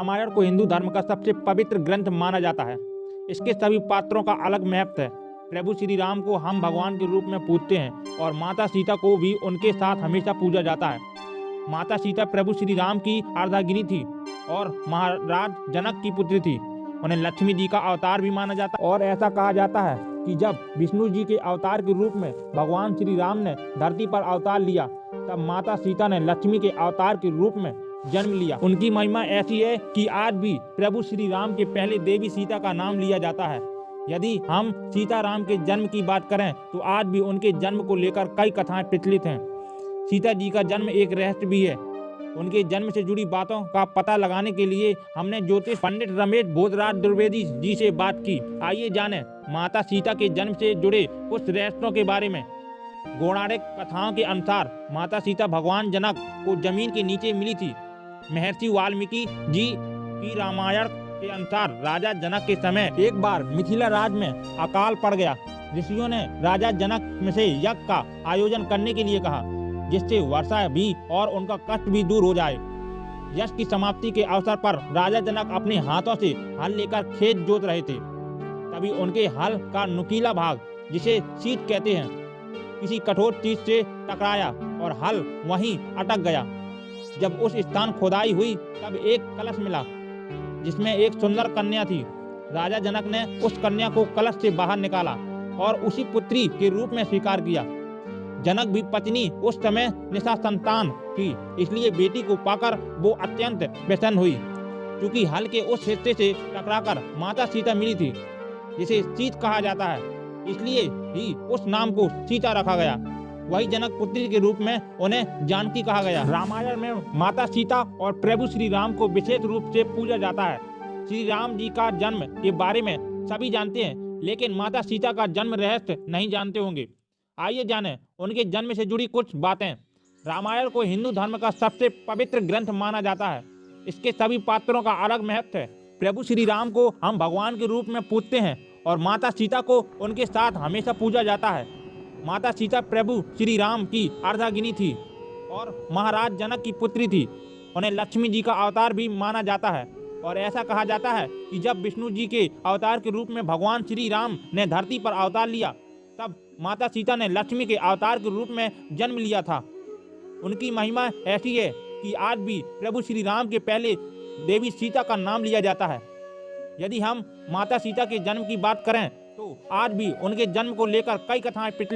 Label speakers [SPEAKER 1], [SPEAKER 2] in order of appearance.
[SPEAKER 1] रामायण को हिंदू धर्म का सबसे पवित्र ग्रंथ माना जाता है। इसके सभी पात्रों का अलग महत्व है। प्रभु श्री राम को हम भगवान के रूप में पूजते हैं और माता सीता को भी उनके साथ हमेशा पूजा जाता है। माता सीता प्रभु श्री राम की अर्धांगिनी थी और महाराज जनक की पुत्री थी। उन्हें लक्ष्मी जी का अवतार भी माना जाता है और ऐसा कहा जाता है कि जब विष्णु जी के अवतार के रूप में भगवान श्री राम ने धरती पर अवतार लिया, तब माता सीता ने लक्ष्मी के अवतार के रूप में जन्म लिया। उनकी महिमा ऐसी है कि आज भी प्रभु श्री राम के पहले देवी सीता का नाम लिया जाता है। यदि हम सीता राम के जन्म की बात करें तो आज भी उनके जन्म को लेकर कई कथाएं प्रचलित हैं। सीता जी का जन्म एक रहस्य भी है। उनके जन्म से जुड़ी बातों का पता लगाने के लिए हमने ज्योतिष पंडित रमेश भोजराज द्विवेदी जी से बात की। आइए जानें माता सीता के जन्म से जुड़े कुछ रहस्यों के बारे में। पौराणिक कथाओं के अनुसार माता सीता भगवान जनक को जमीन के नीचे मिली थी। महर्षि वाल्मीकि जी की रामायण के अनुसार राजा जनक के समय एक बार मिथिला राज में अकाल पड़ गया। ऋषियों ने राजा जनक में से यज्ञ का आयोजन करने के लिए कहा, जिससे वर्षा भी और उनका कष्ट भी दूर हो जाए। यज्ञ की समाप्ति के अवसर पर राजा जनक अपने हाथों से हल लेकर खेत जोत रहे थे। तभी उनके हल का नुकीला भाग, जिसे शीत कहते हैं, किसी कठोर चीज से टकराया और हल वहीं अटक गया। जब उस स्थान खुदाई हुई तब एक कलश मिला जिसमें एक सुंदर कन्या थी। राजा जनक ने उस कन्या को कलश से बाहर निकाला और उसी पुत्री के रूप में स्वीकार किया। जनक भी पत्नी उस समय निशा संतान थी, इसलिए बेटी को पाकर वो अत्यंत प्रसन्न हुई। क्योंकि हल के उस हिस्से से टकराकर माता सीता मिली थी, जिसे सीत कहा जाता है, इसलिए ही उस नाम को सीता रखा गया। वही जनक पुत्री के रूप में उन्हें जानकी कहा गया। रामायण में माता सीता और प्रभु श्री राम को विशेष रूप से पूजा जाता है। श्री राम जी का जन्म के बारे में सभी जानते हैं, लेकिन माता सीता का जन्म रहस्य नहीं जानते होंगे। आइए जानें उनके जन्म से जुड़ी कुछ बातें। रामायण को हिंदू धर्म का सबसे पवित्र ग्रंथ माना जाता है। इसके सभी पात्रों का अलग महत्व है। प्रभु श्री राम को हम भगवान के रूप में पूजते हैं और माता सीता को उनके साथ हमेशा पूजा जाता है। माता सीता प्रभु श्री राम की अर्धांगिनी थी और महाराज जनक की पुत्री थी। उन्हें लक्ष्मी जी का अवतार भी माना जाता है और ऐसा कहा जाता है कि जब विष्णु जी के अवतार के रूप में भगवान श्री राम ने धरती पर अवतार लिया, तब माता सीता ने लक्ष्मी के अवतार के रूप में जन्म लिया था। उनकी महिमा ऐसी है कि आज भी प्रभु श्री राम के पहले देवी सीता का नाम लिया जाता है। यदि हम माता सीता के जन्म की बात करें तो आज भी उनके जन्म को लेकर कई कथाएं प्रचलित